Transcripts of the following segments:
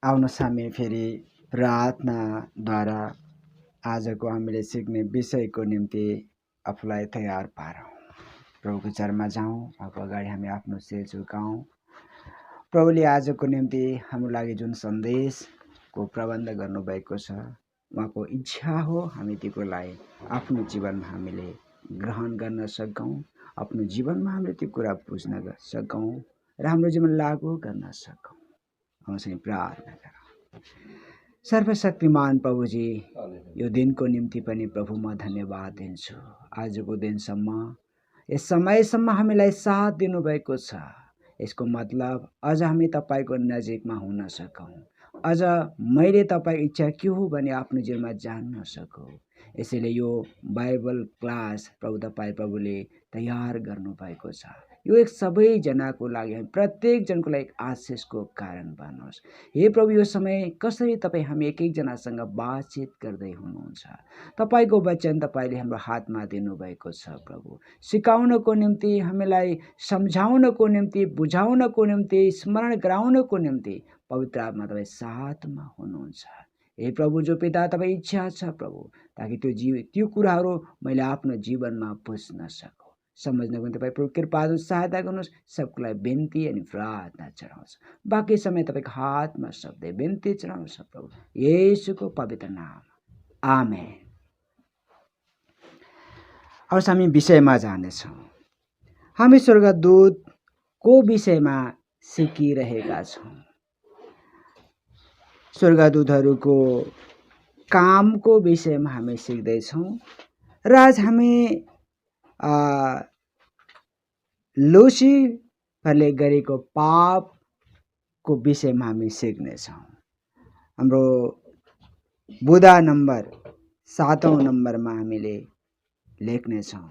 आउनुहोस् हामी फेरि प्रार्थनाद्वारा आजको हामीले सिक्ने विषयको निम्ति आफूलाई तयार पारौँ। प्रभुको चरणमा जाउँ, आफू अगाडि हामी आफ्नो शिर झुकाउँ। प्रभुले आजको निम्ति हाम्रो लागि जुन सन्देशको प्रबन्ध गर्नुभएको छ, उहाँको इच्छा हो हामी त्यो कुरालाई आफ्नो जीवनमा हामीले ग्रहण गर्न सकौँ, आफ्नो जीवनमा हामीले त्यो कुरा बुझ्न सकौँ र हाम्रो जीवन लागू गर्न सकौँ। हामी प्रार्थना गरौँ। सर्वशक्तिमान प्रभुजी, यो दिनको निम्ति पनि प्रभु म धन्यवाद दिन्छु। आजको दिनसम्म यस समयसम्म हामीलाई साथ दिनुभएको छ। यसको मतलब अझ हामी तपाईँको नजिकमा हुन सकौँ, अझ मैले तपाईँको इच्छा के हो भने आफ्नो जीवनमा जान्न सकौँ। यसैले यो बाइबल क्लास प्रभुले तयार गर्नुभएको छ। यो एक सबैजनाको लागि, प्रत्येकजनको लागि आशिषको कारण बन्नुहोस्। हे प्रभु, यो समय कसरी तपाईँ हामी एक एकजनासँग बातचित गर्दै हुनुहुन्छ, तपाईँको वचन तपाईँले हाम्रो हातमा दिनुभएको छ। प्रभु, सिकाउनको निम्ति, हामीलाई सम्झाउनको निम्ति, बुझाउनको निम्ति, स्मरण गराउनको निम्ति पवित्र आत्मा तपाईँ साथमा हुनुहुन्छ। हे प्रभु, जो पिता तपाईँ इच्छा छ प्रभु, ताकि त्यो कुराहरू मैले आफ्नो जीवनमा बुझ्न सकौँ, समझ्नको निम्ति तपाईँ प्रभु कृपा सहायता गर्नुहोस्। सबको लागि बिन्ती अनि प्रार्थना चढाउँछ। बाँकी समय तपाईँको हातमा सक्दै बिन्ती चढाउँछ प्रभु, येशूको पवित्र नाम, आमेन। अब हामी विषयमा जानेछौँ। हामी स्वर्गदूतको विषयमा सिकिरहेका छौँ। स्वर्गदूतहरूको कामको विषयमा हामी सिक्दैछौँ र आज हामी लुसिफरले गरेको पापको विषयमा हामी सिक्नेछौँ। हाम्रो बुधा नम्बर 7औं नम्बरमा हामीले लेख्नेछौँ,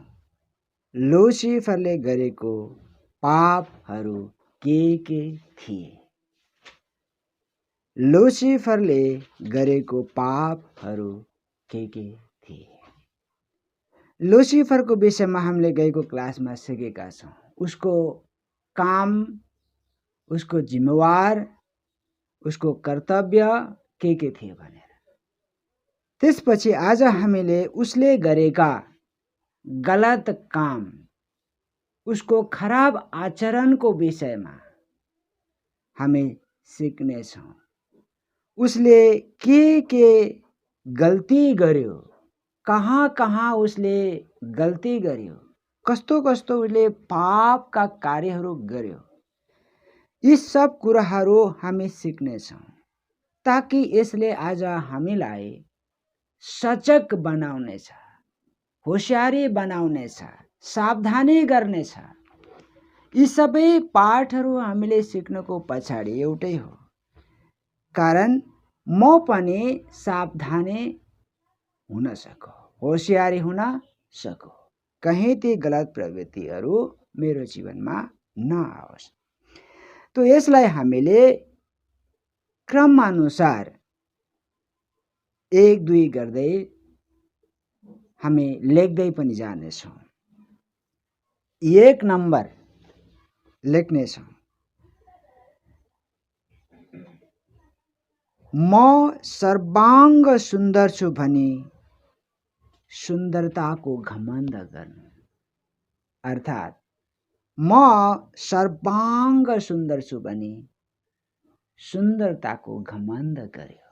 लुसिफरले गरेको पापहरू के थिए। लुसिफरले गरेको पापहरू के थिए। लुसिफरको विषयमा हामीले गएको क्लासमा सिकेका छौँ। उसको काम, उसको जिम्मेवार, उसको कर्तव्य के थिए भनेर। त्यसपछि आज हामीले उसले गरेका गलत काम, उसको खराब आचरणको विषयमा हामी सिक्नेछौँ। उसले के गल्ती गर्यो, कहाँ उसले गल्ती गर्यो, कस्तो उसले पापका कार्यहरू गर्यो, यी सब कुराहरू हामी सिक्नेछौँ, ताकि यसले आज हामीलाई सजग बनाउनेछ, होशियारी बनाउनेछ, सावधानी गर्नेछ। यी सबै पाठहरू हामीले सिक्नको पछाडि एउटै हो, कारण म पनि सावधानी हुन सकूँ, होशियारी हुन सकूँ, कहीँ ती गलत प्रवृत्तिहरू मेरो जीवनमा नआओस्। तो यसलाई हामीले क्रमअनुसार 1-2 गर्दै हामी लेख्दै पनि जानेछौँ। 1 नम्बर लेख्नेछौँ, म सर्वाङ्ग सुन्दर छु भनी सुन्दरताको घमण्ड गर्नु। अर्थात् म सर्वाङ्ग सुन्दर छु भनी सुन्दरताको घमण्ड गर्यो।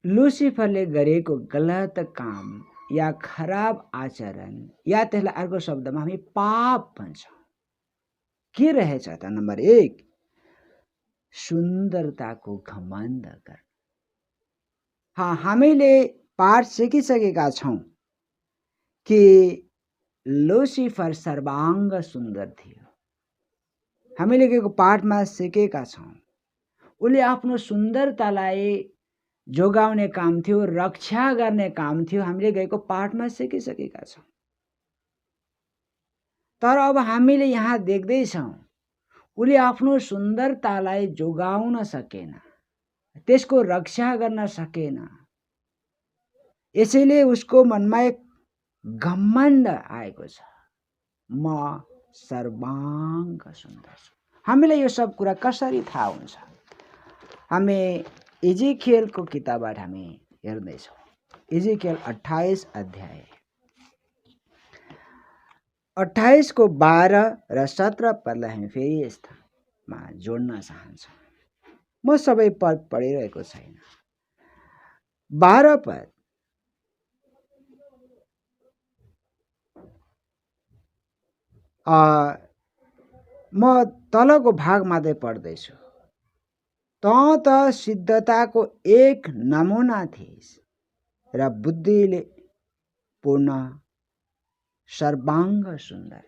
लुसिफरले गरेको गलत काम या खराब आचरण, या त्यसलाई अर्को शब्दमा हामी पाप भन्छौँ, के रहेछ त? नम्बर 1, सुन्दरताको घमण्ड गर्नु। हामीले पाठ सिकिसकेका छौँ कि लुसिफर सर्वाङ्ग सुन्दर थियो। हामीले गएको पाठमा सिकेका छौँ, उसले आफ्नो सुन्दरतालाई जोगाउने काम थियो, रक्षा गर्ने काम थियो। हामीले गएको पाठमा सिकिसकेका छौँ। तर अब हामीले यहाँ देख्दैछौँ, उसले आफ्नो सुन्दरतालाई जोगाउन सकेन, त्यसको रक्षा गर्न सकेन। यसैले उसको मनमा एक घमण्ड आएको छ, म सर्वाङ्ग सुन्दर छु। हामीलाई यो सब कुरा कसरी थाहा हुन्छ? हामी इजिकियलको किताबबाट हामी हेर्दैछौँ। इजिकियल 28 अध्याय 28 को 12 र 17 पदलाई हामी फेरि यस्तामा जोड्न चाहन्छौँ। म सबै पद पढिरहेको छैन। 12 पद, म तलको भाग मात्रै पढ्दैछु। तँ त सिद्धताको एक नमुना थिइस् र बुद्धिले पूर्ण सर्वाङ्ग सुन्दर।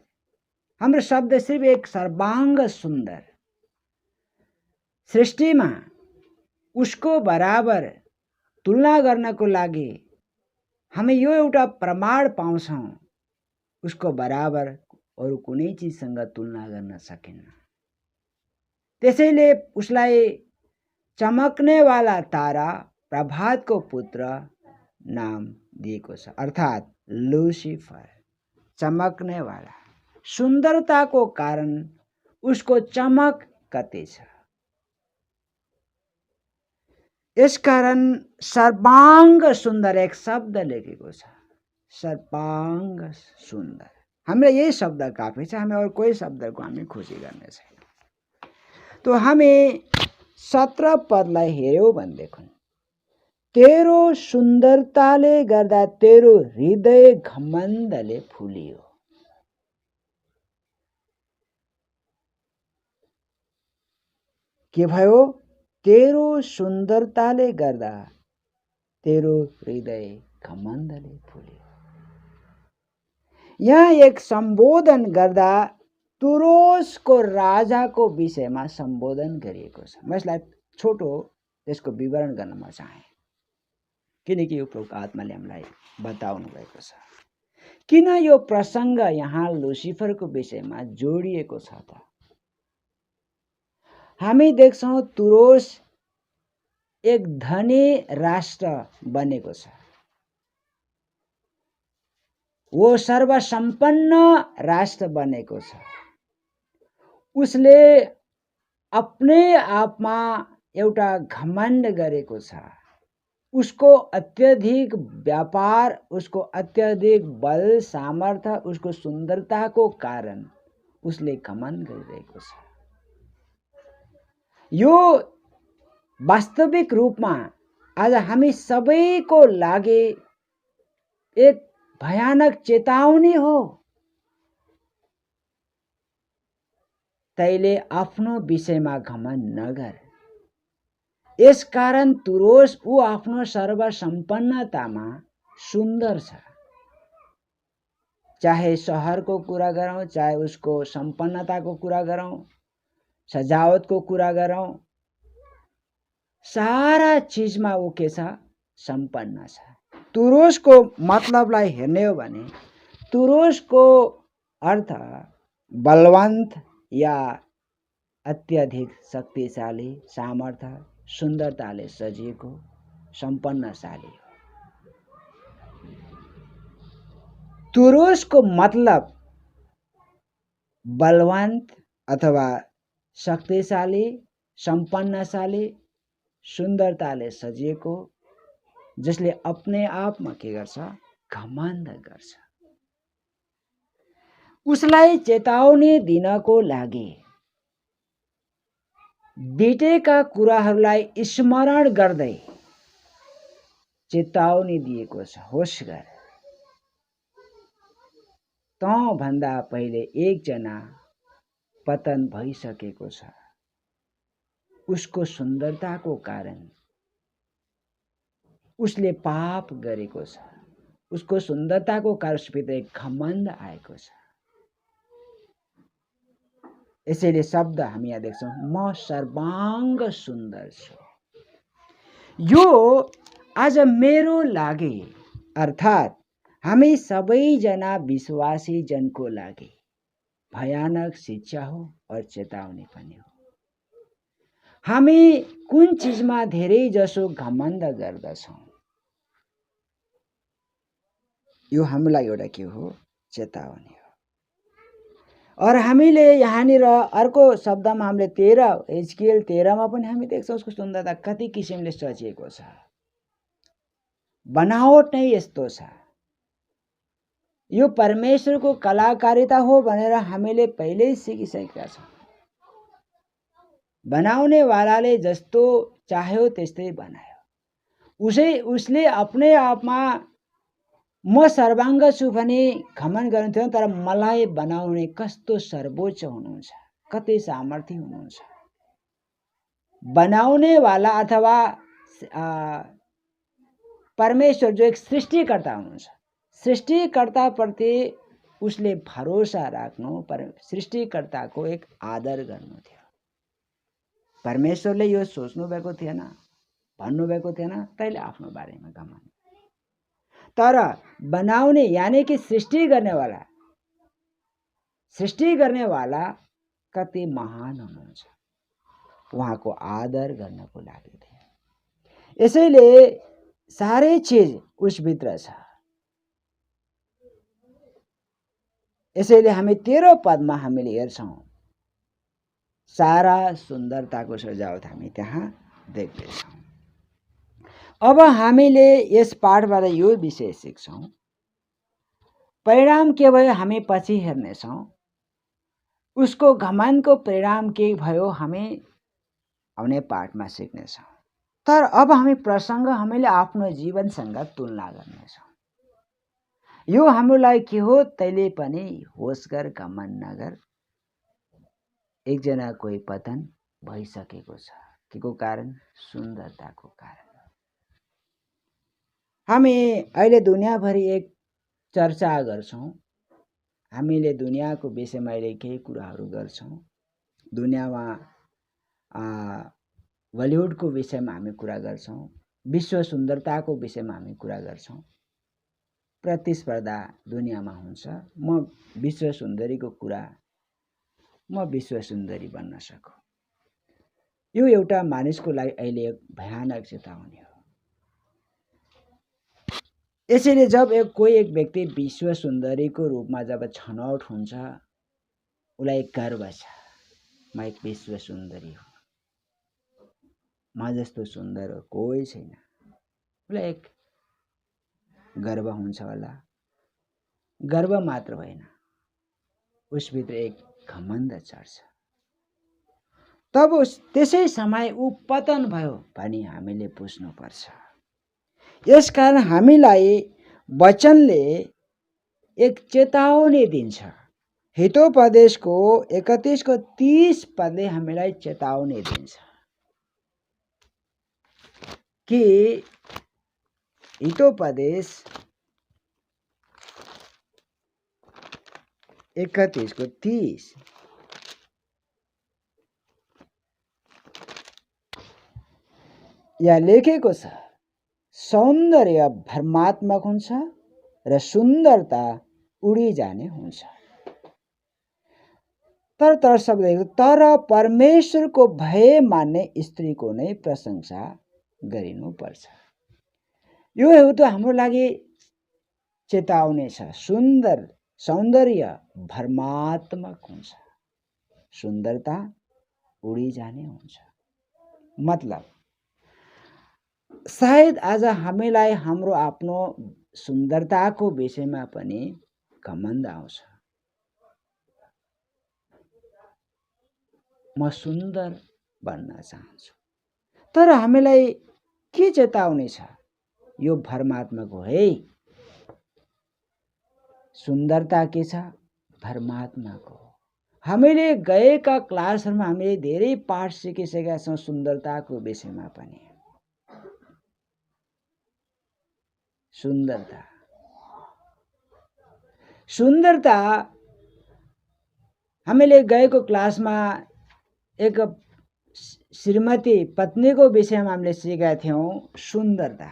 हाम्रो शब्द सिर्फ एक सर्वाङ्ग सुन्दर। सृष्टिमा उसको बराबर तुलना गर्नको लागि हामी यो एउटा प्रमाण पाउँछौँ, उसको बराबर अरू कुनै चिजसँग तुलना गर्न सकिन्न। त्यसैले उसलाई चमक्नेवाला तारा, प्रभातको पुत्र नाम दिएको छ, अर्थात् लुसिफर। चमक्नेवाला, सुन्दरताको कारण उसको चमक कति छ। यसकारण सर्वाङ्ग सुन्दर एक शब्द लेखेको छ, सर्वाङ्ग सुन्दर। हामीलाई यही शब्द काफी छ, हामी अरू कोही शब्दको हामी खुसी गर्ने छैन। तो हामी 17 पदलाई हेऱ्यौँ भनेदेखि, तेरो सुन्दरताले गर्दा तेरो हृदय घमण्डले फुलियो। के भयो? तेरो सुन्दरताले गर्दा तेरो हृदय घमण्डले फुल्यो। यहाँ एक सम्बोधन गर्दा तुरोसको राजाको विषयमा सम्बोधन गरिएको छ। म यसलाई छोटो त्यसको विवरण गर्न म चाहे, किनकि यो प्रभुको आत्माले हामीलाई बताउनु भएको छ। किन यो प्रसङ्ग यहाँ लुसिफरको विषयमा जोडिएको छ त? हामी देख्छौँ तुरोस एक धनी राष्ट्र बनेको छ। वो सर्वसम्पन्न राष्ट्र बनेको छ। उसले अपने आपमा एउटा घमण्ड गरेको छ। उसको अत्यधिक व्यापार, उसको अत्यधिक बल सामर्थ्य, उसको सुन्दरताको कारण उसले घमण्ड गरिरहेको छ। यो वास्तविक रूपमा आज हामी सबैको लागि एक भयानक चेतावनी हो। तैले आफ्नो विषयमा घमण्ड नगर। यसकारण तुरोस ऊ आफ्नो सर्वसम्पन्नतामा सुन्दर छ। चाहे शहरको कुरा गरौँ, चाहे उसको सम्पन्नताको कुरा गरौँ, सजावटको कुरा गरौँ, सारा चीजमा ऊ के छ? सम्पन्न छ। तुरोसको मतलबलाई हेर्ने हो भने तुरोसको अर्थ बलवन्त या अत्यधिक शक्तिशाली, सामर्थ्य, सुन्दरताले सजिएको, सम्पन्नशाली हो। तुरोसको मतलब बलवन्त अथवा शक्तिशाली, सम्पन्नशाली, सुन्दरताले सजिएको, जसले अपने आपमा के गर्छ? घमण्ड गर्छ। उसलाई चेतावनी दिनको लागि बितेका कुराहरूलाई स्मरण गर्दै चेतावनी दिएको छ। होस गर, तँ भन्दा पहिले एकजना पतन भइसकेको छ। उसको सुन्दरताको कारण उसले पाप गरेको छ। उसको सुन्दरताको कारण उसभित्र एक घमण्ड आएको छ। यसैले शब्द हामी यहाँ देख्छौँ, म सर्वाङ्ग सुन्दर छु। यो आज मेरो लागि, अर्थात् हामी सबैजना विश्वासी जनको लागि भयानक शिक्षा हो और चेतावनी पनि हो। हामी कुन चिजमा धेरै जसो घमण्ड गर्दछौँ? यो हामीलाई एउटा के हो? चेतावनी हो। और हामीले यहाँनिर अर्को शब्दमा हामीले 13 एचकेएल 13 पनि हामी देख्छौँ उसको सुन्दरता कति किसिमले सजिएको छ। बनावट नै यस्तो छ। यो परमेश्वरको कलाकारिता हो भनेर हामीले पहिल्यै सिकिसकेका छौँ। बनाउने वालाले जस्तो चाह्यो त्यस्तै बनायो। उसले आफ्नै आपमा म सर्वाङ्ग छु भने घमण्ड गर्नुहुन्थ्यो, तर मलाई बनाउने कस्तो सर्वोच्च हुनुहुन्छ, कति सामर्थ्य हुनुहुन्छ। बनाउने वाला अथवा परमेश्वर जो एक सृष्टिकर्ता हुनुहुन्छ, सृष्टिकर्ताप्रति उसले भरोसा राख्नु, सृष्टिकर्ताको एक आदर गर्नु थियो। परमेश्वरले यो सोच्नु भएको थिएन, भन्नुभएको थिएन तैँले आफ्नो बारेमा घमण्ड, तर बनाउने यानी कि सृष्टि गर्ने वाला कति महान हुनुहुन्छ, उहाँको आदर गर्नको लागि थिए। यसैले सारै चीज उसभित्र छ। यसैले हामी 13 पदमा हामीले हेर्छौँ सारा सुन्दरताको सजावट हामी त्यहाँ देख्दैछौँ। अब हामीले यस पाठबाट यो विषय सिक्छौँ। परिणाम के भयो हामी पछि हेर्नेछौँ। उसको घमण्डको परिणाम के भयो हामी आउने पाठमा सिक्नेछौँ। तर अब हामी प्रसङ्ग हामीले आफ्नो जीवनसँग तुलना गर्नेछौँ। यो हाम्रो लागि के हो, तैँले पनि होस गर, घमण्ड नगर। एकजना कोही पतन भइसकेको छ। के को कारण? सुन्दरताको कारण। हामी अहिले दुनियाँभरि एक चर्चा गर्छौँ। हामीले दुनियाँको विषयमा अहिले केही कुराहरू गर्छौँ। दुनियाँमा बलिउडको विषयमा हामी कुरा गर्छौँ, विश्व सुन्दरताको विषयमा हामी कुरा गर्छौँ। प्रतिस्पर्धा दुनियाँमा हुन्छ। म विश्व सुन्दरीको कुरा, म विश्व सुन्दरी बन्न सकूँ। यो एउटा मानिसको लागि अहिले एक भयानक चेतावनी हो। यसैले जब कोही एक व्यक्ति विश्व सुन्दरीको रूपमा जब छनौट हुन्छ, उसलाई गर्व छ, म एक विश्व सुन्दरी हुँ, म जस्तो सुन्दर हो कोही छैन। उसलाई एक गर्व हुन्छ होला। गर्व मात्र होइन, उसभित्र एक घमण्ड चढ्छ। तब त्यसै समय ऊ पतन भयो भनी हामीले बुझ्नुपर्छ। यसकारण हामीलाई वचनले एक चेतावनी दिन्छ। हितोपदेशको 31को 30 पदले हामीलाई चेतावनी दिन्छ कि हितोपदेश 31को 30 यहाँ लेखेको छ, सौन्दर्य भ्रमात्मक हुन्छ र सुन्दरता उडी जाने हुन्छ। तर शब्द, तर परमेश्वरको भय मान्ने स्त्रीको नै प्रशंसा गरिनुपर्छ। यो एउटा हाम्रो लागि चेतावनी छ। सौन्दर्य भ्रमात्मक हुन्छ, सुन्दरता उडी जाने हुन्छ। मतलब सायद आज हामीलाई हाम्रो आफ्नो सुन्दरताको विषयमा पनि घमण्ड आउँछ। म सुन्दर बन्न चाहन्छु। तर हामीलाई के चेतावनी छ? यो भ्रमात्मक हो है। सुन्दरता के छ? भ्रमात्मक हो। हामीले गएका क्लासहरूमा हामीले धेरै पाठ सिकिसकेका छौँ सुन्दरताको विषयमा पनि। सुन्दरता हामीले गएको क्लासमा एक श्रीमती पत्नीको विषयमा हामीले सिकेका थियौँ। सुन्दरता,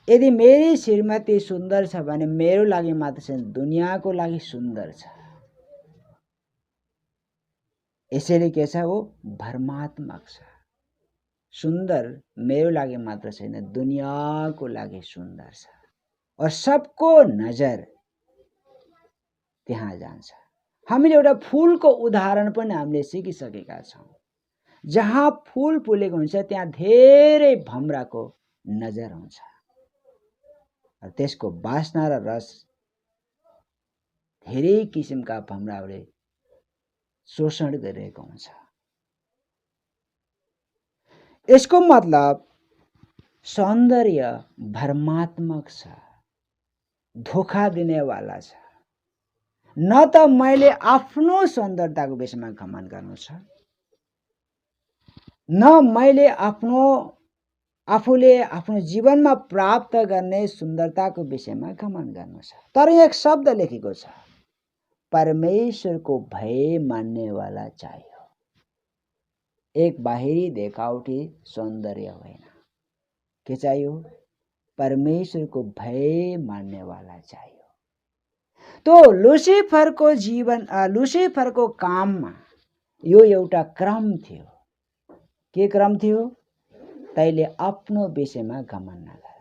यदि मेरी श्रीमती सुन्दर छ भने मेरो लागि मात्र छैन, दुनियाँको लागि सुन्दर छ। यसैले के छ, वो भ्रमात्मक छ। सुन्दर मेरो लागि मात्र छैन, दुनियाँको लागि सुन्दर छ। और सबको नजर त्यहाँ जान्छ। हामीले एउटा फुलको उदाहरण पनि हामीले सिकिसकेका छौँ। जहाँ फुल फुलेको हुन्छ त्यहाँ धेरै भमराको नजर हुन्छ। त्यसको बास्ना र रस धेरै किसिमका भमराहरूले शोषण गरिरहेको हुन्छ। यसको मतलब सौन्दर्य भ्रमात्मक छ, धोखा दिनेवाला छ। न त मैले आफ्नो सौन्दर्यताको विषयमा घमण्ड गर्नु छ, न मैले आफूले आफ्नो जीवनमा प्राप्त गर्ने सुन्दरताको विषयमा घमण्ड गर्नु छ। तर एक शब्द लेखेको छ, परमेश्वरको भय मान्नेवाला चाहियो। एक बाहिरी देखावटी सौन्दर्य होइन। के चाहियो? परमेश्वरको भय मान्नेवाला चाहियो। तो लुसिफरको जीवन, लुसिफरको काममा यो एउटा क्रम थियो। के क्रम थियो? तैले आफ्नो विषयमा घमण्ड नगर,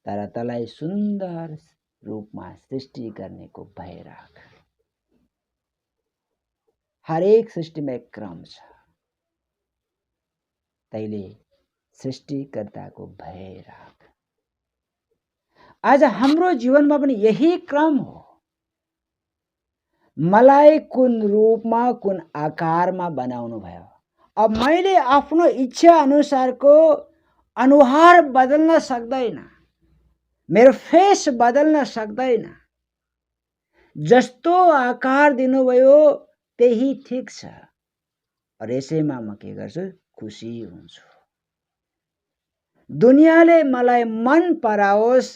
तर तँलाई सुन्दर रूपमा सृष्टि गर्नेको भय राख। हरेक सृष्टिमा एक क्रम छ। तैले सृष्टिकर्ताको भय राख। आज हाम्रो जीवनमा पनि यही क्रम हो। मलाई कुन रूपमा कुन आकारमा बनाउनु भयो, अब मैले आफ्नो इच्छा अनुसारको अनुहार बदल्न सक्दैन, मेरो फेस बदल्न सक्दैन। जस्तो आकार दिनुभयो त्यही ठिक छ। र यसैमा म के गर्छु? खुसी हुन्छु। दुनियाँले मलाई मन पराओस्,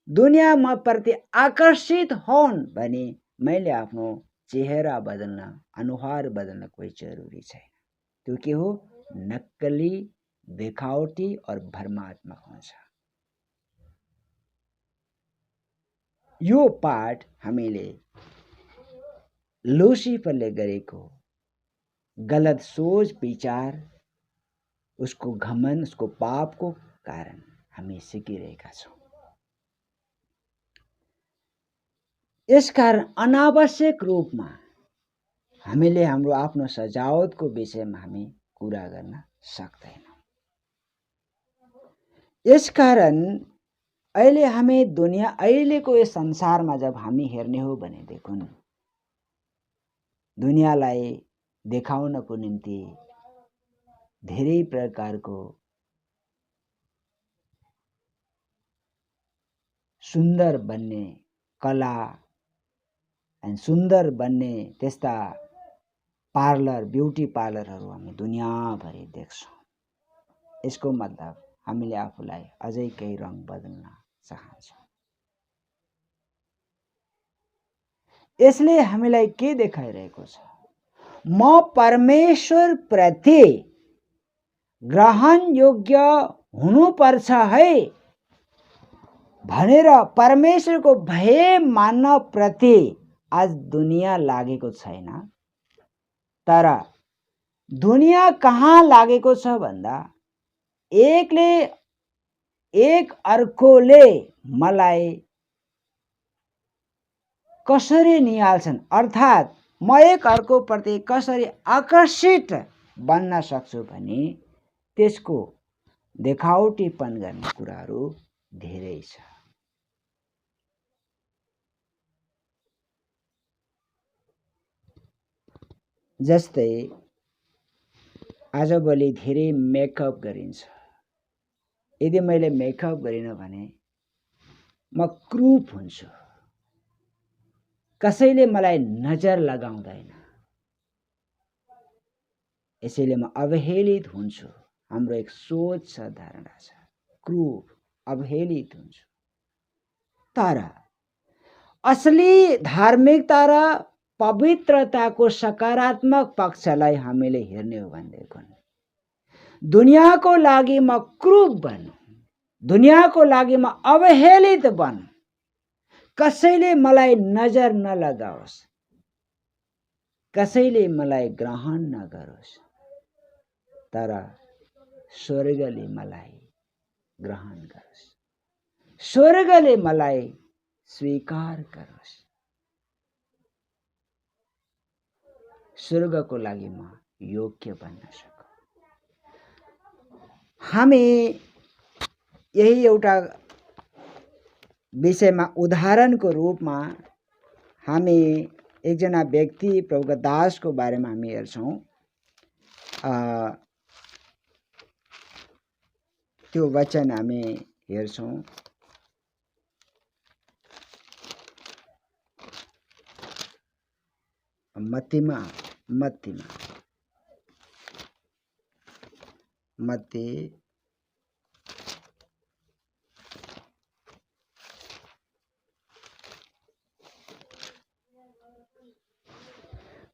दुनियाँ म प्रति आकर्षित होन् भने मैले आफ्नो चेहरा बदल्न, अनुहार बदल्न कोही जरुरी छैन। त्यो के हो? नक्कली, देखावटी और भ्रमात्मक हुन्छ। यो पाठ हामीले लुसिफरले गरेको गलत सोच विचार, उसको घमण्ड, उसको पापको कारण हामी सिकिरहेका छौँ। यसकारण अनावश्यक रूपमा हामीले हाम्रो आफ्नो सजावटको विषयमा हामी कुरा गर्न सक्दैनौँ। यसकारण अहिले हामी अहिलेको यस संसारमा जब हामी हेर्ने हो भने देखौँ, दुनियाँलाई देखाउनको निम्ति धेरै प्रकारको सुन्दर बन्ने कला अनि सुन्दर बन्ने त्यस्ता पार्लर, ब्युटी पार्लरहरू हामी दुनियाँभरि देख्छौँ। यसको मतलब हामीले आफूलाई अझै केही रङ बदल्न चाहन्छौँ। यसले हामीलाई के देखाइरहेको छ? म परमेश्वर प्रति ग्रहण योग्य हुनुपर्छ है भनेर परमेश्वरको भय मान्न प्रति आज दुनियाँ लागेको छैन। तर दुनियाँ कहाँ लागेको छ भन्दा एक अर्कोले मलाई कसरी निहाल्छन्, अर्थात् म एक अर्को प्रति कसरी आकर्षित बन्न सक्छु भने त्यसको देखावटीपन गर्ने कुराहरू धेरै छ। जस्तै आजभोलि धेरै मेकअप गरिन्छ। यदि मैले मेकअप गरिन भने म क्रूप हुन्छु, कसैले मलाई नजर लगाउँदैन, यसैले म अवहेलित हुन्छु। हाम्रो एक सोच छ, धारणा छ, क्रूप, अवहेलित हुन्छु। तर असली धार्मिकता र पवित्रताको सकारात्मक पक्षलाई हामीले हेर्ने हो भनेदेखि दुनियाँको लागि म क्रूप बनु, दुनियाँको लागि म अवहेलित बनु, कसैले मलाई नजर नलगाओस्, कसैले मलाई ग्रहण नगरोस्, तर स्वर्गले मलाई ग्रहण गरोस्, स्वर्गले मलाई स्वीकार गरोस्। स्वर्गको लागि म योग्य बन्न सकौँ। हामी यही एउटा विषयमा उदाहरणको रूपमा हामी एकजना व्यक्ति प्रभुका दासको बारेमा हामी हेर्छौँ। त्यो वचन हामी हेर्छौँ। मत्ती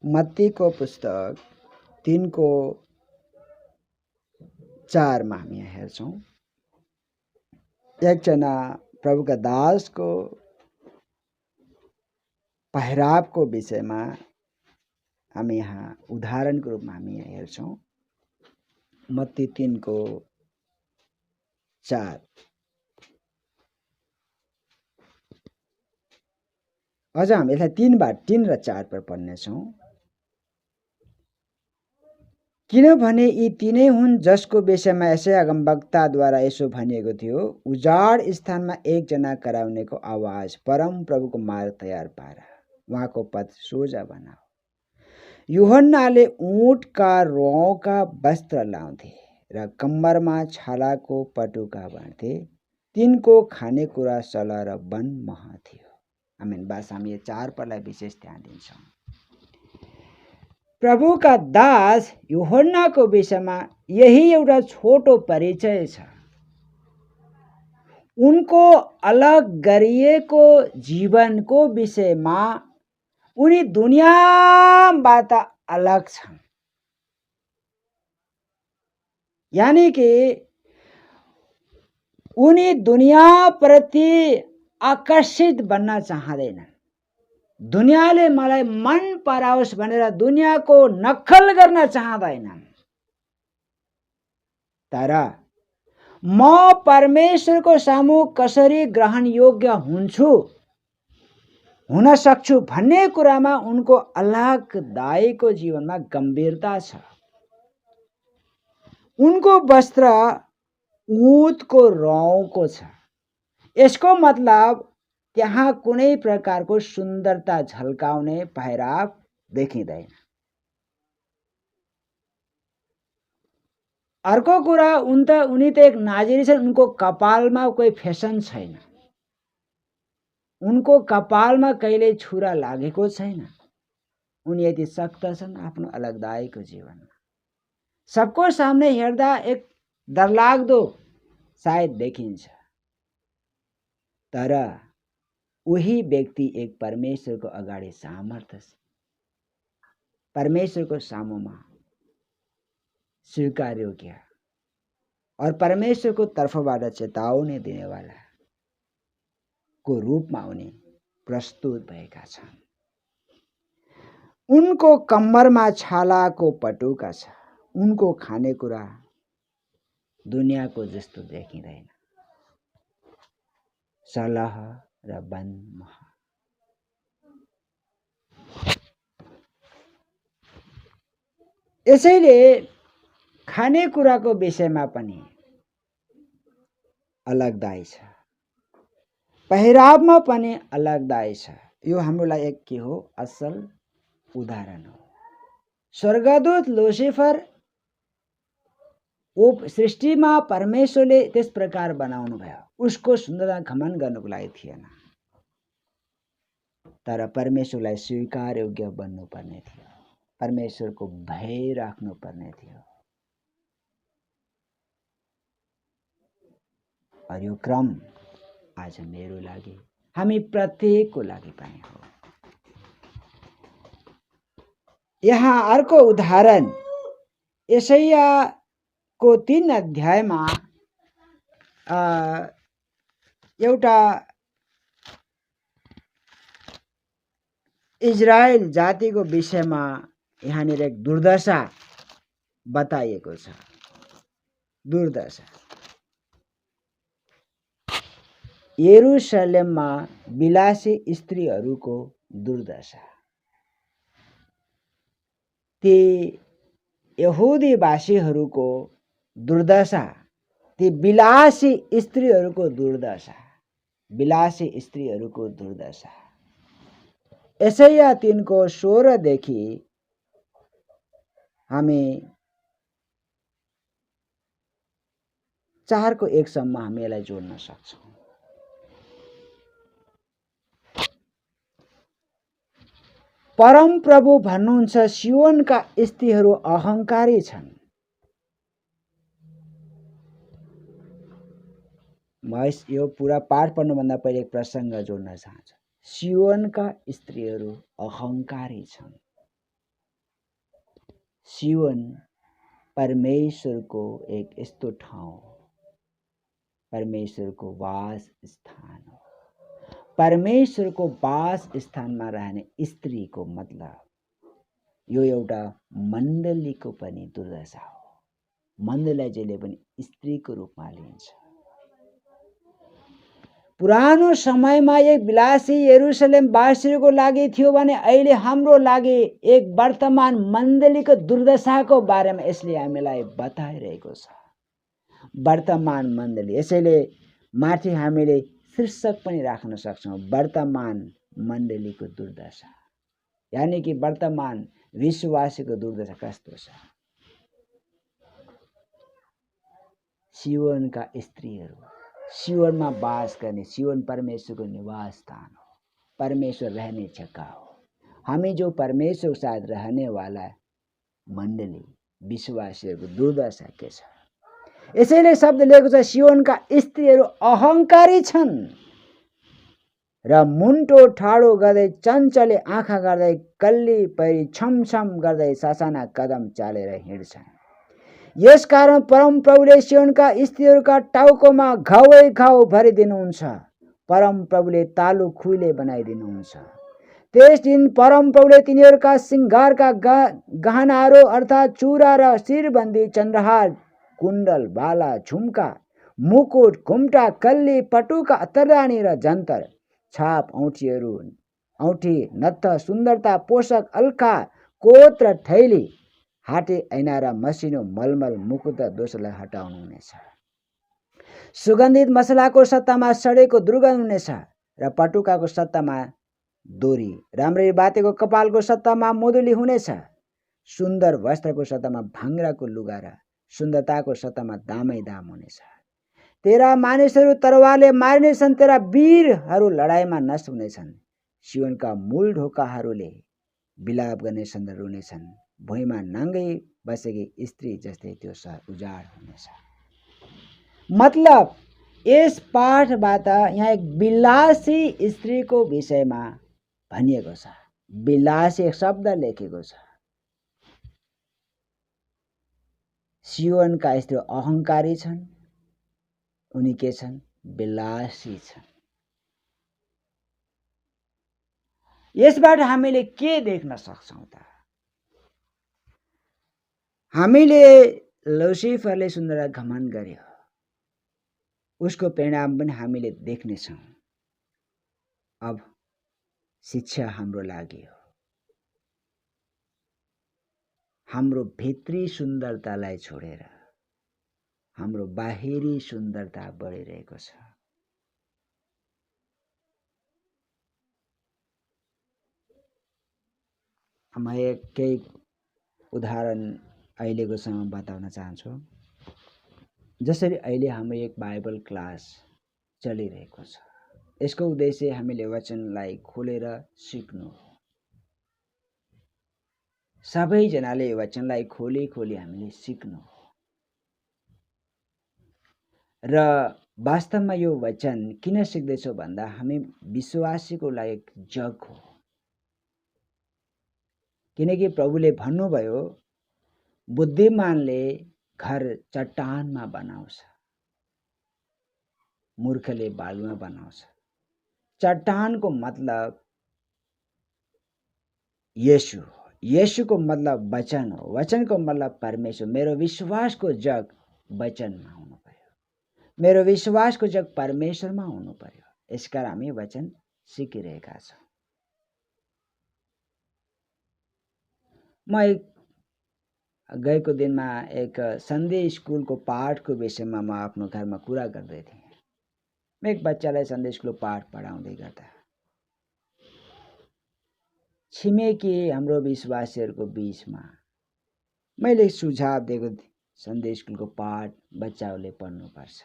मत्तीको पुस्तक 3:4 मा हामी हेर्छौँ। एकजना प्रभुका दासको पहिरावको विषयमा हामी यहाँ उदाहरणको रूपमा हामी हेर्छौँ। मत्ती 3:4। अझ हामी यसलाई 3 र 4 पर पढ्नेछौँ। किनभने यी तीनै हुन् जसको विषयमा यशाया अगमवक्ताद्वारा यसो भनिएको थियो, उजाड स्थानमा एकजना कराउनेको आवाज, परम प्रभुको मार्ग तयार पार, उहाँको पथ सोझा बनाऊ। यूहन्नाले ऊँटका रोउँका वस्त्र लाउँथे र कम्मरमा छालाको पटुका बाँध्थे। तिनको खानेकुरा सला र वन मह थियो। आमेन। बस हामी यो 4 पदलाई विशेष ध्यान दिन्छौँ। प्रभुका दास यूहन्नाको विषयमा यही एउटा छोटो परिचय छ। उनको अलग गरिएको जीवनको विषयमा उनी दुनियाबाट अलग छन्। यानी कि उनी दुनियाप्रति आकर्षित बन्न चाहँदैनन्। दुनियाले मलाई मन पराओस् भनेर दुनियाको नक्कल गर्न चाहँदैनन्। तर म परमेश्वरको सामु कसरी ग्रहण योग्य हुन सक्छु भन्ने कुरामा उनको अलगदायीको जीवनमा गम्भीरता छ। उनको वस्त्र ऊँटको रौँको छ। यसको मतलब त्यहाँ कुनै प्रकारको सुन्दरता झल्काउने पहिराव देखिँदैन। अर्को कुरा उनी त एक नाजिरी छन्। उनको कपालमा कोही फेसन छैन। उनको कपालमा कहिल्यै छुरा लागेको छैन। उनी यति सक्त छन् आफ्नो अलगदायीको जीवनमा। सबको सामने हेर्दा एक डरलाग्दो सायद देखिन्छ, तर उही व्यक्ति एक परमेश्वरको अगाडि सामर्थ्य छ। परमेश्वरको सामुमा स्वीकार योग्य और परमेश्वरको तर्फबाट चेतावनी दिनेवाला को रूपमा उनी प्रस्तुत भएका छन्। उनको कम्मरमा छालाको पटुका छ। उनको खानेकुरा दुनियाको जस्तो देखिँदैन। सलह र वन मह। यसैले खानेकुराको विषयमा पनि अलगदाई छ। पहिरावमा पनि अलगदाई छ। यो हाम्रो लागि एक के हो? असल उदाहरण हो। स्वर्गदूत लुसिफर सृष्टिमा परमेश्वरले त्यस प्रकार बनाउनु भयो। उसको सुन्दरता घमण्ड गर्नुको लागि थिएन, तर परमेश्वरलाई स्वीकार योग्य बन्नुपर्ने थियो। परमेश्वरको भय राख्नुपर्ने थियो। और यो क्रम आज मेरो लागि, हामी प्रत्येकको लागि पनि हो। यहाँ अर्को उदाहरण यशायाको 3 अध्यायमा एउटा इजरायल जातिको विषयमा यहाँनिर एक दुर्दशा बताइएको छ। दुर्दशा यरुशलेममा विलासी स्त्रीहरूको दुर्दशा। ती यहुदीवासीहरूको दुर्दशा, ती विलासी स्त्रीहरूको दुर्दशा, विलासी स्त्रीहरूको दुर्दशा। यसैया 3:16 देखि हामी 4:1 सम्म हामी यसलाई जोड्न सक्छौँ। परम प्रभु भन्नुहुन्छ, सियोनका स्त्रीहरू अहंकारी छन्। म यो पूरा पाठ पढ्नुभन्दा पहिले एक प्रसङ्ग जोड्न चाहन्छु। सियोनका स्त्रीहरू अहंकारी छन्। सियोन परमेश्वरको एक यस्तो ठाउँ, परमेश्वरको वास स्थान हो। परमेश्वरको वास स्थानमा रहने स्त्रीको मतलब यो एउटा मण्डलीको पनि दुर्दशा हो। मण्डलीलाई जहिले पनि स्त्रीको रूपमा लिन्छ। पुरानो समयमा एक विलासी यरुसलेम वासीहरूको लागि थियो भने अहिले हाम्रो लागि एक वर्तमान मण्डलीको दुर्दशाको बारेमा यसले हामीलाई बताइरहेको छ। वर्तमान मण्डली, यसैले माथि हामीले शीर्षक पनि राख्न सक्छौँ, वर्तमान मण्डलीको दुर्दशा। यानी कि वर्तमान विश्वासीको दुर्दशा कस्तो छ। सियोनका स्त्रीहरू, सियोनमा वास गर्ने, सियोन परमेश्वरको निवास स्थान हो, परमेश्वर रहने जगह हो। हामी जो परमेश्वर के साथ रहने वाला मण्डली विश्वासीहरूको दुर्दशा के छ। यसैले शब्द लेखेको छ, सियोनका स्त्रीहरू अहंकारी छन् र मुन्टो ठाडो गर्दै, चञ्चले आँखा गर्दै, कल्ली परी छमछम गर्दै ससाना कदम चालेर हिँड्छन्। यसकारण परम प्रभुले सियोनका स्त्रीहरूका टाउकोमा घाउै घाउ भरिदिनुहुन्छ। परम प्रभुले तालु खुइले बनाइदिनुहुन्छ। त्यस दिन परम प्रभुले तिनीहरूका सिंगारका गहनाहरू अर्थात् चुरा र शिरबन्दी, चन्द्रहार, कुण्डल, बाला, झुम्का, मुकुट, घुम्टा, कल्ली, पटुका, अत्तरदानी र जन्तर, छाप, औँठी, नत्थ, सुन्दरता पोषक, अल्खा, कोत र थैली, हाते ऐना र मसिनो मलमल मुकुट दोषलाई हटाउनुहुनेछ। सुगन्धित मसलाको सट्टामा सडेको दुर्गन्ध हुनेछ र पटुकाको सट्टामा डोरी, राम्ररी बातेको कपालको सट्टामा मुदुली हुनेछ। सुन्दर वस्त्रको सट्टामा भाङ्राको लुगा र सुन्दरताको सट्टामा दामै दाम हुनेछ। तेरा मानिसहरू तरवारले मारिनेछन्, तेरा वीरहरू लडाइँमा नष्ट हुनेछन्। सियोनका मूल ढोकाहरूले विलाप गर्नेछन् र रुनेछन्। भुइँमा नाङ्गै बसेकी स्त्री जस्तै त्यो सहर उजाड हुनेछ। मतलब यस पाठबाट यहाँ एक विलासी स्त्रीको विषयमा भनिएको छ। विलासी शब्द लेखेको छ। सियोनका स्त्री अहंकारी छन्, उनी के छन्, विलासी छन्। यसबाट हामीले के देख्न सक्छौँ त? हामीले लुसिफरले सुन्दर घमण्ड गर्यो, उसको परिणाम पनि हामीले देख्नेछौँ। अब शिक्षा हाम्रो लागि हो। हाम्रो भित्री सुन्दरतालाई छोडेर हाम्रो बाहिरी सुन्दरता बढिरहेको छ। म केही उदाहरण अहिलेको समय बताउन चाहन्छु। जसरी अहिले हाम्रो एक बाइबल क्लास चलिरहेको छ, यसको उद्देश्य हामीले वचनलाई खोलेर सिक्नु हो। सबैजनाले वचनलाई खोली हामीले सिक्नु हो र वास्तवमा यो वचन किन सिक्दैछौँ भन्दा हामी विश्वासीको लागि एक जग हो। किनकि प्रभुले भन्नुभयो, बुद्धिमानले घर चट्टानमा बनाउँछ, मूर्खले बालुवा बनाउँछ। चट्टानको मतलब येशू, येशूको मतलब वचन हो, वचनको मतलब परमेश्वर। मेरो विश्वासको जग वचनमा हुनु पर्यो, मेरो विश्वासको जग परमेश्वरमा हुनु पर्यो। यसकारण हामी वचन सिकिरहेका छौँ। म एक गएको दिनमा एक सन्डे स्कुलको पाठको विषयमा म आफ्नो घरमा कुरा गर्दै थिएँ। म एक बच्चालाई सन्डे स्कुलको पाठ पढाउँदै गर्दा छिमेकी हाम्रो विश्वासीहरूको बीचमा मैले सुझाव दिएको थिएँ, सन्डे स्कुलको पाठ बच्चाहरूले पढ्नुपर्छ।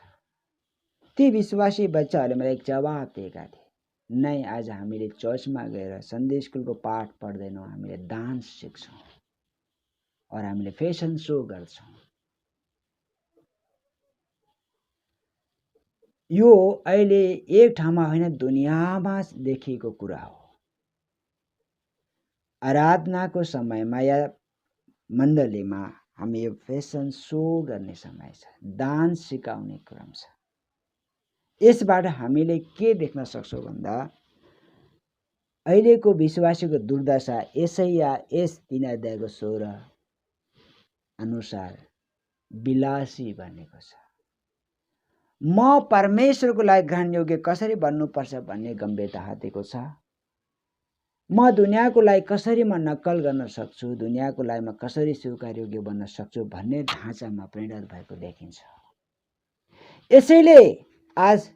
ती विश्वासी बच्चाहरूले मलाई एक जवाब दिएका थिए, नै आज हामीले चर्चमा गएर सन्डे स्कुलको पाठ पढ्दैनौँ, हामीले डान्स सिक्छौँ और हामीले फेसन सो गर्छौँ। यो अहिले एक ठाउँमा होइन, दुनियाँमा देखिएको कुरा हो। आराधनाको समयमा या मण्डलीमा हामी यो फेसन सो गर्ने समय छ, डान्स सिकाउने क्रम छ। यसबाट हामीले के देख्न सक्छौँ भन्दा अहिलेको विश्वासीको दुर्दशा यसैया 3:16 अनुसार विलासी बनेको छ। म परमेश्वरको लागि ग्रहण योग्य कसरी बन्नुपर्छ भन्ने गम्भीरता हातेको छ। म दुनियाँको लागि कसरी म नक्कल गर्न सक्छु, दुनियाँको लागि म कसरी स्वीकार योग्य बन्न सक्छु भन्ने ढाँचामा परिणत भएको देखिन्छ। यसैले आज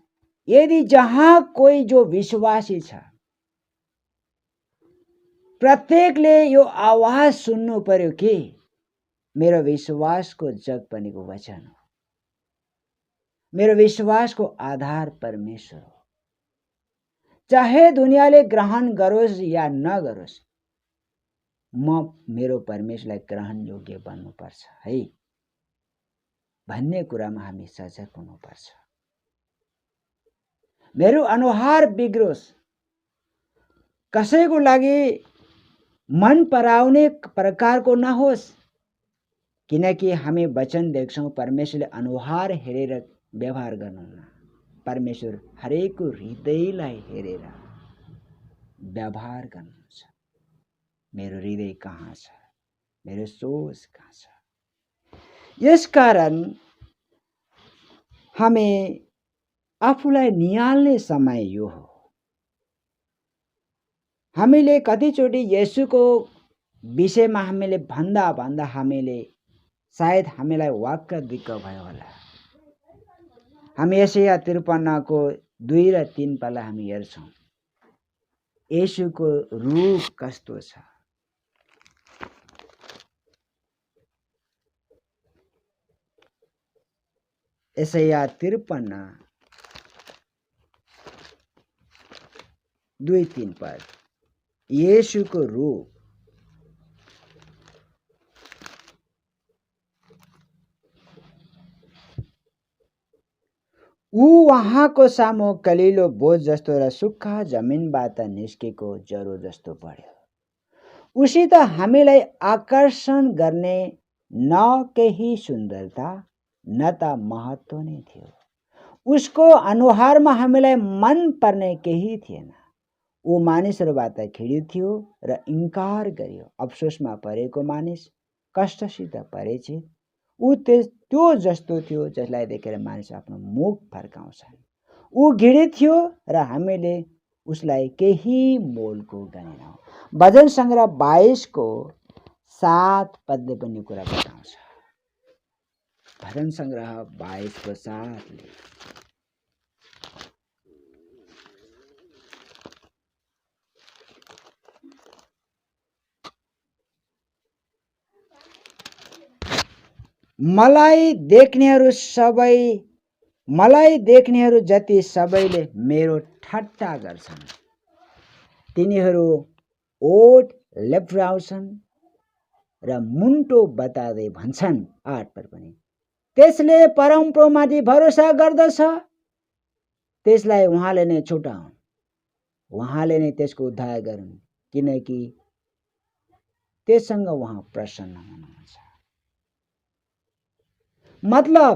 यदि जहाँ कोही जो विश्वासी छ, प्रत्येकले यो आवाज सुन्नु पर्यो कि मेरो विश्वासको जग बनेको वचन हो, मेरो विश्वासको आधार परमेश्वर हो। चाहे दुनियाँले ग्रहण गरोस् या नगरोस्, म मेरो परमेश्वरलाई ग्रहण योग्य बन्नुपर्छ है भन्ने कुरामा हामी सजग हुनुपर्छ। मेरो अनुहार बिग्रोस्, कसैको लागि मन पराउने प्रकारको नहोस्, किनकि हामी वचन देख्छौँ परमेश्वरले अनुहार हेरेर व्यवहार गर्नुहुन्न, परमेश्वर हरेकको हृदयलाई हेरेर व्यवहार गर्नुहुन्छ। मेरो हृदय कहाँ छ, मेरो सोच कहाँ छ। यसकारण हामी आफूलाई निहाल्ने समय यो हो। हामीले कतिचोटि येशूको विषयमा हामीले भन्दा हामीले सायद हामीलाई वाक्क दिक्क भयो होला। हामी यशाया 53 को 2 र 3 पल्ला हामी हेर्छौँ, येशूको रूप कस्तो छ। यशाया 53 2-3 पद, येशूको रूप। ऊ वहाँको सामु कलिलो बोझ जस्तो र सुक्खा जमिनबाट निस्केको जरो जस्तो बढ्यो। उसित हामीलाई आकर्षण गर्ने न केही सुन्दरता न त महत्त्व नै थियो। उसको अनुहारमा हामीलाई मन पर्ने केही थिएन। ऊ मानिसहरूबाट घृणित थियो र इन्कार गरियो। अफसोसमा परेको मानिस, कष्टसित परेछि। ऊ त्यो जस्तो थियो जसलाई देखेर मानिस आफ्नो मुख फर्काउँछन्। ऊ घृणित थियो र हामीले उसलाई केही मोलको गनेनौँ। भजन सङ्ग्रह 22 को 7 पदले पनि कुरा बताउँछ। भजन सङ्ग्रह 22 को 7 ले मलाई देख्नेहरू जति सबैले मेरो ठट्टा गर्छन्। तिनीहरू ओठ लेप्राउँछन् र मुन्टो बताउँदै भन्छन्। 8 पद पनि, त्यसले परमप्रभुमाथि भरोसा गर्दछ, त्यसलाई उहाँले नै छुटाउन्, उहाँले नै त्यसको उद्धार गरून्, किनकि त्यससँग उहाँ प्रसन्न हुनुहुन्छ। मतलब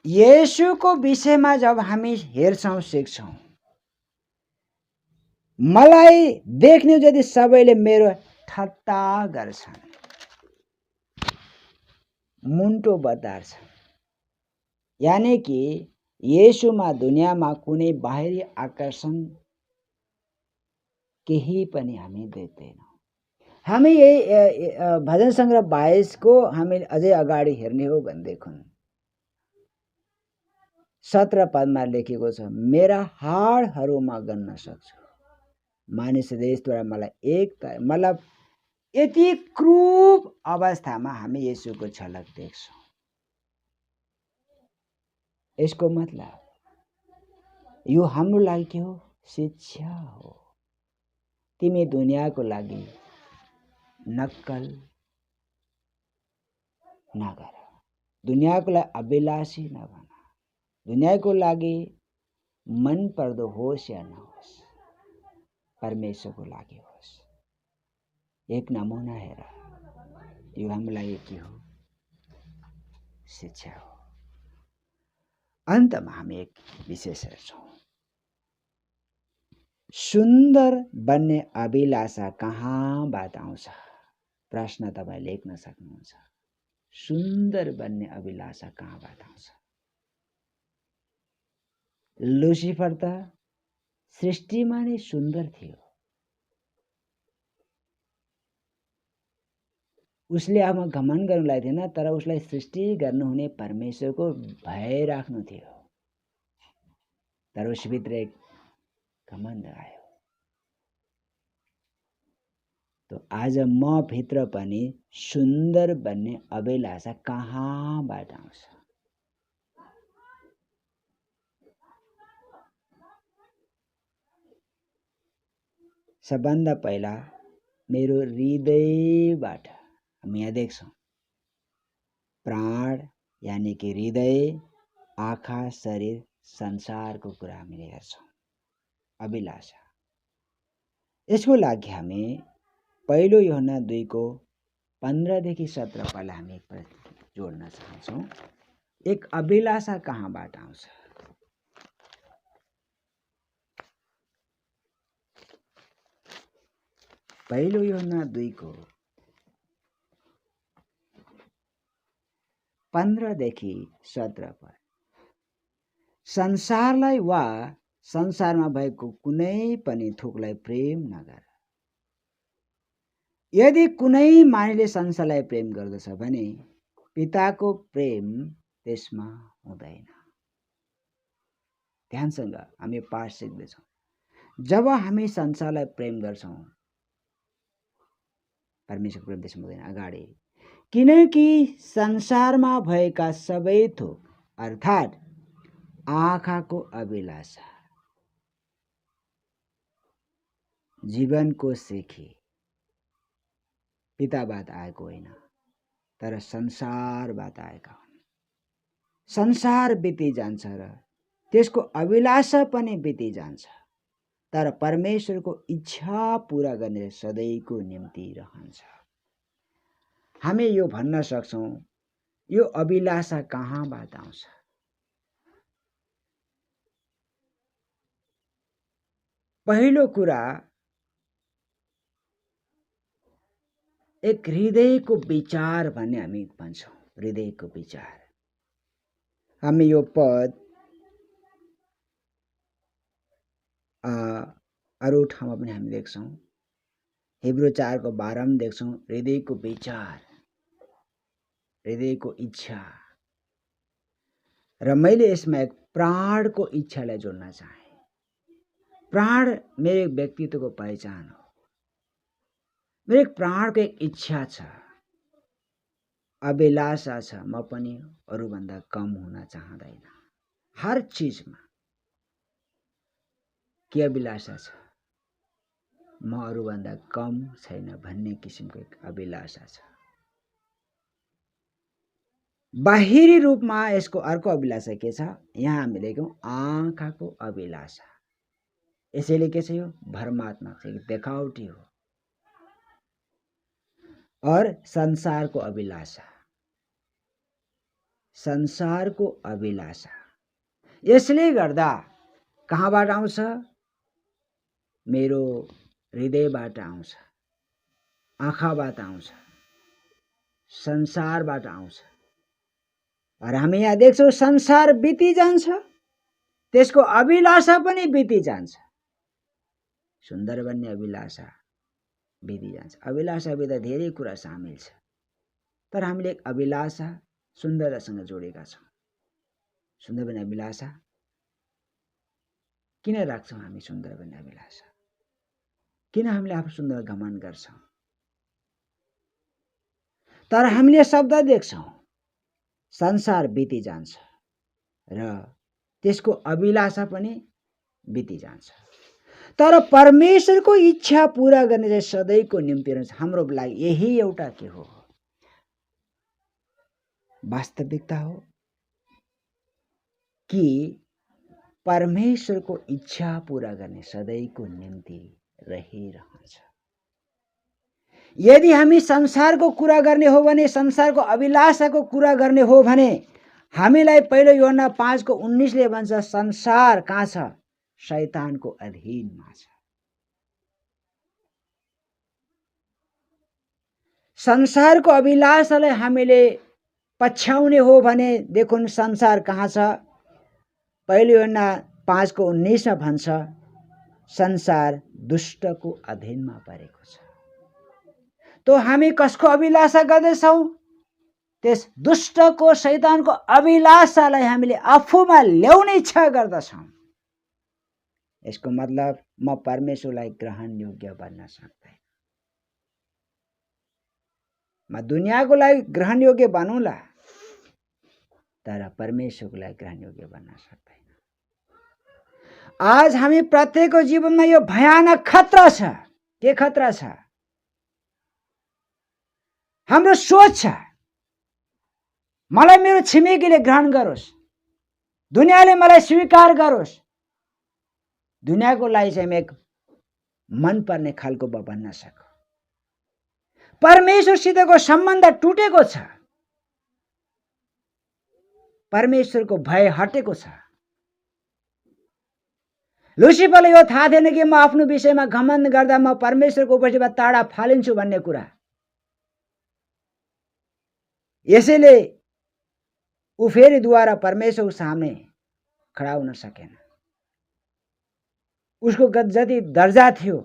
येशूको विषयमा जब हामी हेर्छौँ, सिक्छौँ, मलाई देख्ने जति सबैले मेरो ठट्टा गर्छन्, मुन्टो बतार्छन्। यानी कि येशूमा दुनियाँमा कुनै बाहिरी आकर्षण केही पनि हामी देख्दैनौँ। हामी यही भजन सङ्ग्रह 22 को हामी अझै अगाडि हेर्ने हो भनेदेखि 17 पदमा लेखेको छ, मेरा हाडहरूमा गन्न सक्छु मानिस देशद्वारा मलाई मतलब यति क्रूप अवस्थामा हामी येशूको झलक देख्छौँ। यसको मतलब यो हाम्रो लागि के हो? शिक्षा हो। तिमी दुनियाँको लागि नक्कल नगर, दुनियाँको लागि अभिलाषी नबन, दुनियाँको लागि मन पर्दो होस् या नहोस्, परमेश्वरको लागि होस्। एक नमुना हेर, यो हाम्रो लागि के हो? शिक्षा हो। अन्तमा हामी एक विशेष हेर्छौँ, सुन्दर बन्ने अभिलाषा कहाँबाट आउँछ? प्रश्न तपाईँ लेख्न सक्नुहुन्छ। सुन्दर बन्ने अभिलाषा कहाँबाट आउँछ? लुसिफर त सृष्टिमा नै सुन्दर थियो। उसले आफूमा घमण्ड गर्नुलाई थिएन, तर उसलाई सृष्टि गर्नुहुने परमेश्वरको भय राख्नु थियो। तर उसभित्र एक घमण्ड आयो। तो आज म भित्र पनि सुन्दर बन्ने अभिलाषा कहाँबाट आउँछ? सबभन्दा पहिला मेरो हृदयबाट। हामी यहाँ देख्छौँ प्राण यानी कि हृदय, आँखा, शरीर, संसारको कुरा हामीले हेर्छौँ। अभिलाषा, यसको लागि हामी पहिलो यूहन्ना 2 को 15 देखि 17 पदलाई हामी एकपल्ट जोड्न चाहन्छौँ। एक अभिलाषा कहाँबाट आउँछ? पहिलो यूहन्ना 2 को 15 देखि 17 पद, संसारलाई वा संसारमा भएको कुनै पनि थोकलाई प्रेम नगर। यदि कुनै मानिसले संसारलाई प्रेम गर्दछ भने पिताको प्रेम त्यसमा हुँदैन। ध्यानसँग हामी पाठ सिक्दैछौँ। जब हामी संसारलाई प्रेम गर्छौँ, परमेश्वरको प्रेम त्यसमा हुँदैन। अगाडि, किनकि संसारमा भएका सबै थोक अर्थात् आँखाको अभिलाषा, जीवनको सिखी पिताबाट आएको होइन, तर संसारबाट आएका हुन्। संसार बिति जान्छ र त्यसको अभिलाषा पनि बिति जान्छ, तर परमेश्वरको इच्छा पूरा गर्ने सधैँको निम्ति रहन्छ। हामी यो भन्न सक्छौँ, यो अभिलाषा कहाँबाट आउँछ? पहिलो कुरा, एक हृदयको विचार भन्ने हामी भन्छौँ। हृदयको विचार, हामी यो पद अरू ठाउँमा पनि हामी देख्छौँ। हिब्रू 4 को 12 मा देख्छौँ, हृदयको विचार, हृदयको इच्छा। र मैले यसमा एक प्राणको इच्छालाई जोड्न चाहे। प्राण मेरो व्यक्तित्वको पहिचान हो। मेरो एक प्राणको एक इच्छा छ, अभिलाषा छ, म पनि अरूभन्दा कम हुन चाहदैन। हर चीजमा के अभिलाषा छ? म अरूभन्दा कम छैन भन्ने किसिमको एक अभिलाषा छ। बाहिरी रूपमा यसको अर्को अभिलाषा के छ? यहाँ हामी लेख्यौँ आँखाको अभिलाषा। यसैले के छ? यो भरमात्मक छ, देखावटी हो। और संसारको अभिलाषा, संसारको अभिलाषा। यसले गर्दा कहाँबाट आउँछ? मेरो हृदयबाट आउँछ, आँखाबाट आउँछ, संसारबाट आउँछ। और हामी यहाँ देख्छौँ संसार बिति जान्छ, त्यसको अभिलाषा पनि बिति जान्छ। सुन्दर बन्ने अभिलाषा बितिजान्छ। अभिलाषा बित्दा धेरै कुरा सामेल छ, तर हामीले एक अभिलाषा सुन्दरतासँग जोडेका छौँ। सुन्दर भन्ने अभिलाषा किन राख्छौँ हामी? सुन्दर भन्ने अभिलाषा किन हामीले आफू सुन्दर घमण्ड गर्छौँ? तर हामीले शब्द देख्छौँ, संसार बितिजान्छ र त्यसको अभिलाषा पनि बितिजान्छ, तर परमेश्वरको इच्छा पूरा गर्ने चाहिँ सधैँको निम्ति रहन्छ। हाम्रो लागि यही एउटा के हो? वास्तविकता हो कि परमेश्वरको इच्छा पूरा गर्ने सधैँको निम्ति रहिरहन्छ। यदि हामी संसारको कुरा गर्ने हो भने, संसारको अभिलाषाको कुरा गर्ने हो भने, हामीलाई पहिलो यूहन्ना 5:19 भन्छ, संसार कहाँ छ? शैतानको अधीनमा छ। संसारको अभिलाषालाई हामीले पछ्याउने हो भने देखुन संसार कहाँ छ? पहिलो यूहन्ना 5:19 भन्छ, संसार दुष्टको अधीनमा परेको छ। तो हामी कसको अभिलाषा गर्दैछौँ? त्यस दुष्टको, शैतानको अभिलाषालाई हामीले आफूमा ल्याउने इच्छा गर्दछौँ। यसको मतलब म परमेश्वरलाई ग्रहण योग्य बन्न सक्दैन। म दुनियाँको लागि ग्रहण योग्य बनौँला, तर परमेश्वरको लागि ग्रहण योग्य बन्न सक्दैन। आज हामी प्रत्येकको जीवनमा यो भयानक खतरा छ। के खतरा छ? हाम्रो सोच छ, मलाई मेरो छिमेकीले ग्रहण गरोस्, दुनियाँले मलाई स्वीकार गरोस्। दुनियाँको लागि चाहिँ एक मन पर्ने खालको बन्न सकौँ। परमेश्वरसितको सम्बन्ध टुटेको छ, परमेश्वरको भय हटेको छ। लुसिफरले यो थाहा थिएन कि म आफ्नो विषयमा घमण्ड गर्दा म परमेश्वरको उपस्थितिमा टाढा फालिन्छु भन्ने कुरा। यसैले ऊ फेरि द्वारा परमेश्वरको सामने खडा हुन सकेन। उसको जति दर्जा थियो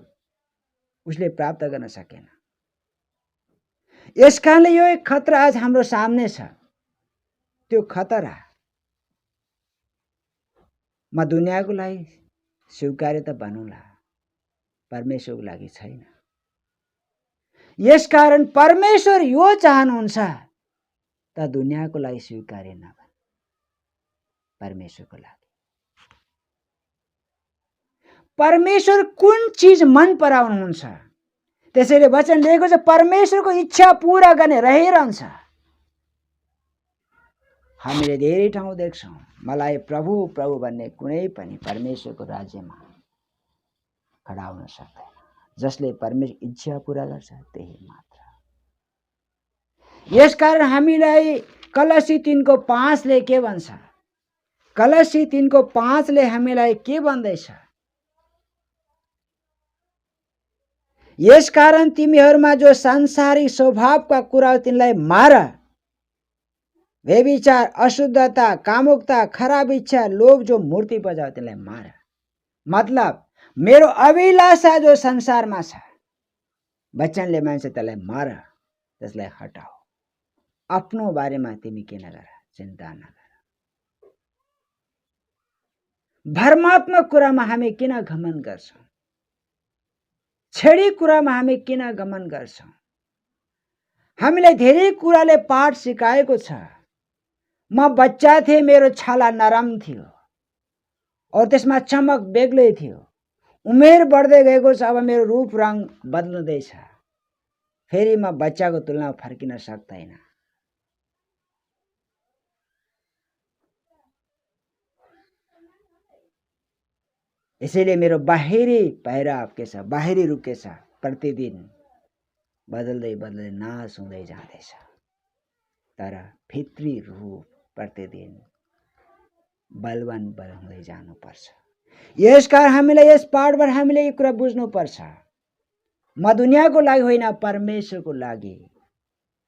उसले प्राप्त गर्न सकेन। यसकारणले यो एक खतरा आज हाम्रो सामने छ। त्यो खतरा म दुनियाँको लागि स्वीकार्य त बनौँला, परमेश्वरको लागि छैन। यसकारण परमेश्वर यो चाहनुहुन्छ त दुनियाँको लागि स्वीकार्य नबन, परमेश्वरको लागि। परमेश्वर कुन चीज मन पराउनुहुन्छ? त्यसैले वचन लेखेको छ, परमेश्वरको इच्छा पूरा गर्ने रहिरहन्छ। हामीले धेरै ठाउँ देख्छौँ, मलाई प्रभु प्रभु भन्ने कुनै पनि परमेश्वरको राज्यमा खडा हुन सक्दैन। जसले परमेश्वर इच्छा पूरा गर्छ त्यही मात्र। यसकारण हामीलाई कलसी 3:5 के भन्छ? कलसी 3:5 हामीलाई के भन्दैछ? यसकारण तिमीहरूमा जो सांसारिक स्वभावका कुरा तिनलाई मार। व्यभिचार, अशुद्धता, कामुकता, खराब इच्छा, लोभ, जो मूर्ति बजाओ तिनलाई मार। मतलब मेरो अभिलाषा जो संसारमा छ, वचनले मान्छ त्यसलाई मार, त्यसलाई हटाओ। आफ्नो बारेमा तिमी के नगर, चिन्ता नगर। भरमात्मक कुरामा हामी किन घमण्ड गर्छौँ? छेडी कुरामा हामी किन घमण्ड गर्छौँ? हामीलाई धेरै कुराले पाठ सिकाएको छ। म बच्चा थिएँ, मेरो छाला नरम थियो और त्यसमा चमक बेग्लै थियो। उमेर बढ्दै गएको छ, अब मेरो रूप रङ बदल्दैछ। फेरि म बच्चाको तुलनामा फर्किन सक्दैन। यसैले मेरो बाहिरी पहिराव के छ, बाहिरी रूप के छ, प्रतिदिन बदल्दै बदल्दै नाश हुँदै जाँदैछ। तर भित्री रूप प्रतिदिन बलवान हुँदै जानुपर्छ। यसकारण हामीलाई यस पाठबाट हामीले यो कुरा बुझ्नुपर्छ। म दुनियाँको लागि होइन, परमेश्वरको लागि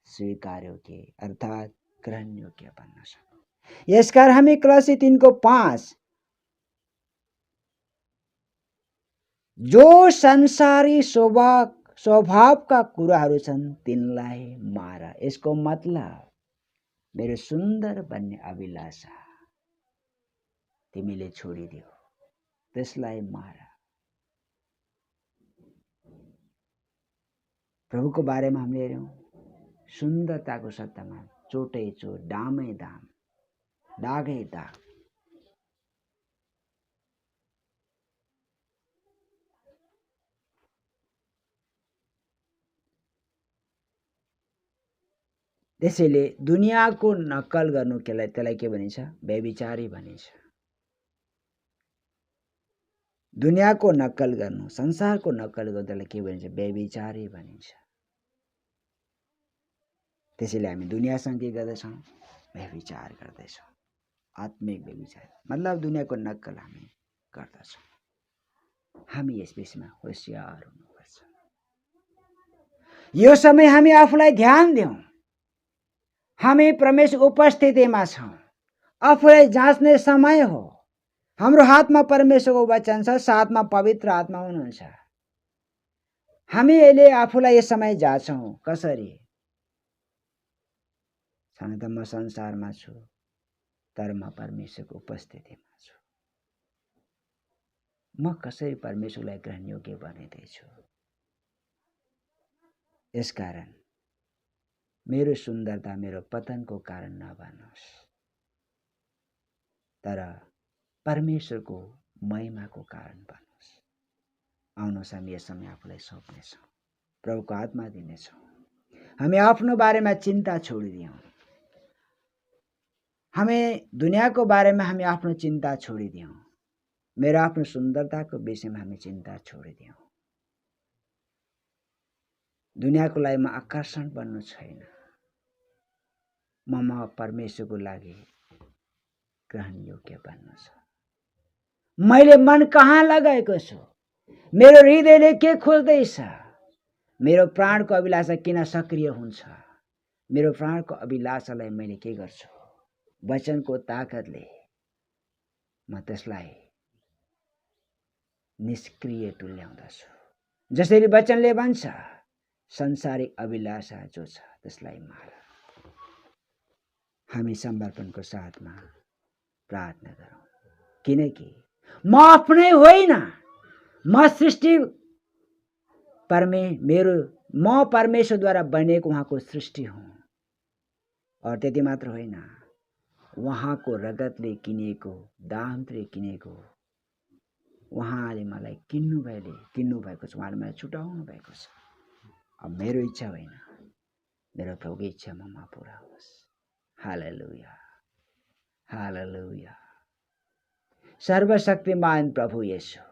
स्वीकार योग्य अर्थात् ग्रहण योग्य बन्न सकौँ। यसकारण हामी कलसी 3:5 जो संसारी स्वभाव स्वभावका कुराहरू छन् तिनलाई मार। यसको मतलब मेरो सुन्दर बन्ने अभिलाषा तिमीले छोडिदियो, त्यसलाई मार। प्रभुको बारेमा हामीले हेर्यौं, सुन्दरताको सट्टामा चोटै चोट, दामै दाम, दागै दाग। त्यसैले दुनियाँको नक्कल गर्नु त्यसलाई के भनिन्छ? व्यभिचारी भनिन्छ। दुनियाँको नक्कल गर्नु, संसारको नक्कल गर्नु त्यसलाई के भनिन्छ? व्यभिचारी भनिन्छ। त्यसैले हामी दुनियाँसँग के गर्दैछौँ? व्यभिचार गर्दैछौँ। आत्मिक व्यभिचार मतलब दुनियाँको नक्कल हामी गर्दछौँ। हामी यस विषयमा होशियार हुनुपर्छ। यो समय हामी आफूलाई ध्यान दिउँ। हामी परमेश्वर उपस्थितिमा छौँ। आफूलाई जाँच्ने समय हो। हाम्रो हातमा परमेश्वरको वचन छ, साथमा पवित्र आत्मा हुनुहुन्छ। हामी अहिले आफूलाई यस समय जाँचौँ। कसरी? छन त म संसारमा छु, तर म परमेश्वरको उपस्थितिमा छु। म कसरी परमेश्वरलाई ग्रहण योग्य बनिँदैछु? यसकारण मेरो सुन्दरता मेरो पतनको कारण नबनोस्, तर परमेश्वरको महिमाको कारण बनोस्। आउनुहोस् हामी यस समय आफूलाई सौंप्नेछौँ, प्रभुको हातमा दिनेछौँ। हामी आफ्नो बारेमा चिन्ता छोडिदियौँ। हामी दुनियाँको बारेमा हामी आफ्नो चिन्ता छोडिदियौँ। मेरो आफ्नो सुन्दरताको विषयमा हामी चिन्ता छोडिदियौँ। दुनियाँको लागि म आकर्षण बन्नु छैन। म परमेश्वरको लागि ग्रहण योग्य बन्नु छ। मैले मन कहाँ लगाएको छु? मेरो हृदयले के खोज्दैछ? मेरो प्राणको अभिलाषा किन सक्रिय हुन्छ? मेरो प्राणको अभिलाषालाई मैले के गर्छु? वचनको ताकतले म त्यसलाई निष्क्रिय तुल्याउँदछु। जसरी वचनले भन्छ, संसारिक अभिलाषा जो छ त्यसलाई मार। हामी समर्पणको साथमा प्रार्थना गरौँ। किनकि म आफ्नै होइन, म सृष्टि म परमेश्वरद्वारा बनेको उहाँको सृष्टि हुँ। और त्यति मात्र होइन, उहाँको रगतले किनेको, दामले किनेको, उहाँले मलाई किन्नु भएको छ, उहाँले मलाई छुटाउनु भएको छ। अब मेरो इच्छा होइन, मेरो प्रभुको इच्छा ममा पूरा होस्। हालेलुया, हालेलुया। सर्वशक्तिमान प्रभु येशू,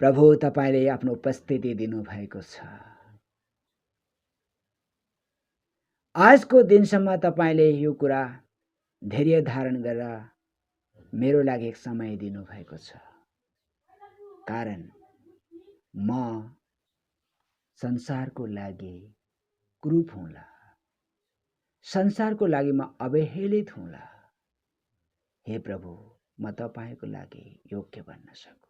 प्रभु तपाईले आफ्नो उपस्थिति दिनुभएको छ। आजको दिनसम्म तपाईले यो कुरा धैर्य धारण गरेर मेरो लागि एक समय दिनुभएको छ। कारण म संसारको लागि क्रूप हुँला, संसारको लागि म अवहेलित हुँला। हे प्रभु, म तपाईको लागि योग्य बन्न सकूँ।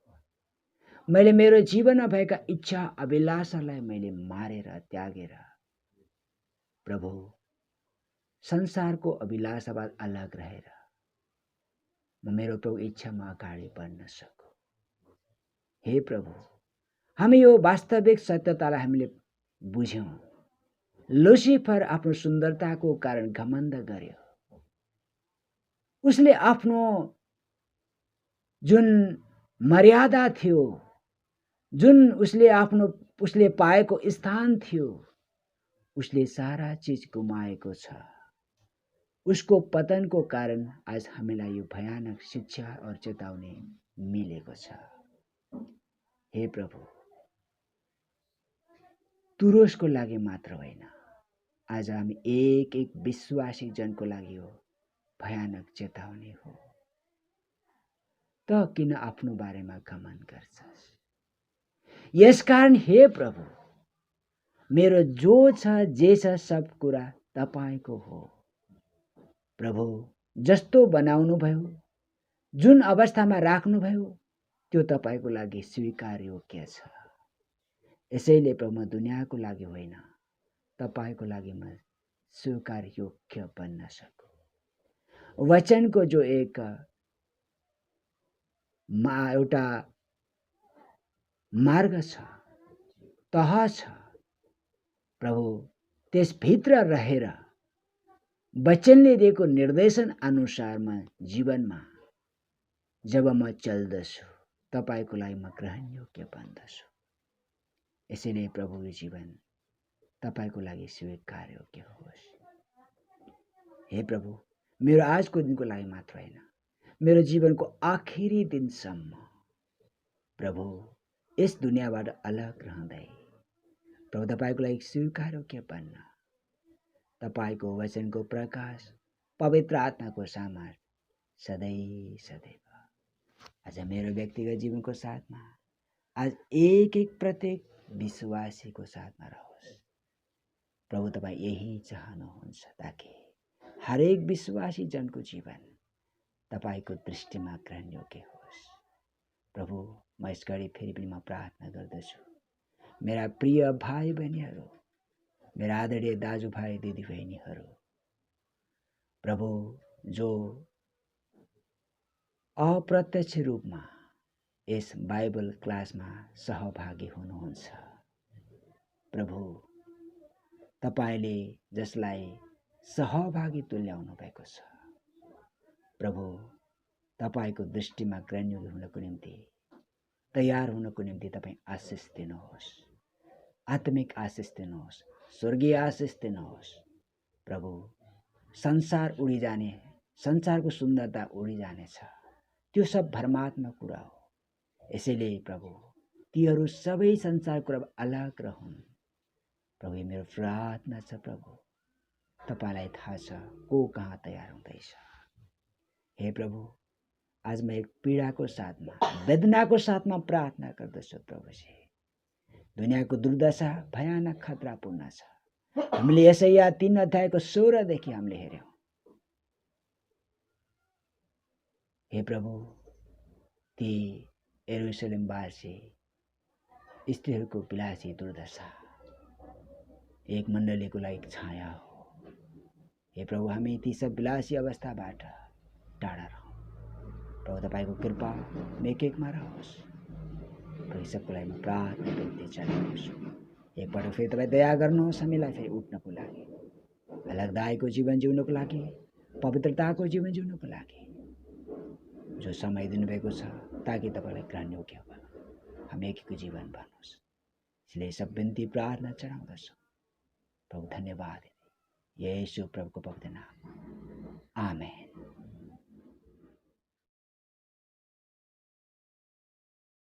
मैले मेरो जीवनमा भएका इच्छा अभिलाषालाई मैले मारेर त्यागेर प्रभु संसारको अभिलाषाबाट अलग रहेर म मेरो प्रभु इच्छामा अगाडि बढ्न सकूँ। हे प्रभु, हामी यो वास्तविक सत्यतालाई हामीले बुझ्यौँ। लुसिफर आफ्नो सुन्दरताको कारण घमण्ड गर्यो। उसले आफ्नो जुन मर्यादा थियो, जुन उसले पाएको स्थान थियो, उसले सारा चीज गुमाएको छ। उसको पतनको कारण आज हामीलाई यो भयानक शिक्षा और चेतावनी मिलेको छ। हे प्रभु, तुरोसको लागि मात्र होइन, आज हामी एक एक विश्वासी जनको लागि हो भयानक चेतावनी हो। त किन आफ्नो बारेमा घमण्ड गर्छस्? यसकारण हे प्रभु, मेरो जो छ जे छ सब कुरा तपाईको हो। प्रभु, जस्तो बनाउनु भयो, जुन अवस्थामा राख्नु भयो, त्यो तपाईको लागि स्वीकार योग्य छ। यसैले प्रभु म दुनियाँको लागि होइन, तपाईको लागि म स्वीकार योग्य बन्न सकूँ। वचनको जो एक एउटा मार्ग छ, तह छ प्रभु, त्यसभित्र रहेर वचनले दिएको निर्देशन अनुसारमा जीवनमा जब म चल्दछु, तपाईको लागि म ग्रहण योग्य बन्दछु। यसैले प्रभु यो जीवन तपाईको लागि स्वीकार योग्य होस्। हे प्रभु, मेरो आजको दिनको लागि मात्र होइन, मेरो जीवनको आखिरी दिनसम्म प्रभु यस दुनियाँबाट अलग रहँदै प्रभु तपाईको लागि स्वीकार योग्य बन्न, तपाईको वचनको प्रकाश, पवित्र आत्माको सामर्थ सधैँ सदैव आज मेरो व्यक्तिगत जीवनको साथमा, आज एक एक प्रत्येक विश्वासीको साथमा रहोस्। प्रभु तपाईँ यही चाहनुहुन्छ ताकि हरेक विश्वासी जनको जीवन तपाईको दृष्टिमा ग्रहण योग्य होस्। प्रभु म यस घडी फेरि पनि म प्रार्थना गर्दछु, मेरा प्रिय भाइ बहिनीहरू, मेरा आदरणीय दाजुभाइ दिदीबहिनीहरू, प्रभु जो अप्रत्यक्ष रूपमा यस बाइबल क्लासमा सहभागी हुनुहुन्छ, प्रभु तपाईले जसलाई सहभागी तुल्याउनु भएको छ, प्रभु तपाईको दृष्टिमा ग्रहणयोग्य हुनको निम्ति, तयार हुनको निम्ति तपाईँ आशिष दिनुहोस्, आत्मिक आशिष दिनुहोस्, स्वर्गीय आशिष दिनुहोस्। प्रभु संसार उडी जाने, संसारको सुन्दरता उडी जानेछ, त्यो सब भरमात्मा कुरा हो। यसैले प्रभु तीहरू सबै संसार कुरा अलग रहन्। प्रभु मेरो प्रार्थना छ प्रभु, तपाईलाई थाहा छ को कहाँ तयार हुँदैछ। हे प्रभु आज म एक पीडाको साथमा, वेदनाको साथमा प्रार्थना गर्दछु प्रभुजी। दुनियाँको दुर्दशा भयानक खतरापूर्ण छ। हामीले यशाया 3 अध्यायको 16 देखि हामीले हेर्यौं। हे प्रभु ती यरुशलेमवासी स्त्रीहरूको विलासी दुर्दशा एक मण्डलीको लागि छाया हो। हे प्रभु हामी ती सब विलासी अवस्थाबाट टाढा रहौं। प्रभु तपाईको कृपा एक एकमा रहोस्। प्रभु सबको लागि म प्रार्थना बिन्ती चढाउँछु। एकपल्ट फेरि तपाईँ दया गर्नुहोस् हामीलाई फेरि उठ्नको लागि, अलगदायको जीवन जिउनको लागि, पवित्रताको जीवन जिउनको लागि जो समय दिनुभएको छ ताकि तपाईलाई ग्रहण योग्य बनौँ, हामी एकको जीवन बनोस्। इसलिए सब बिन्ती प्रार्थना चढाउँदछु। प्रभु धन्यवाद, येशू प्रभुको पवित्र नाम, आमेन।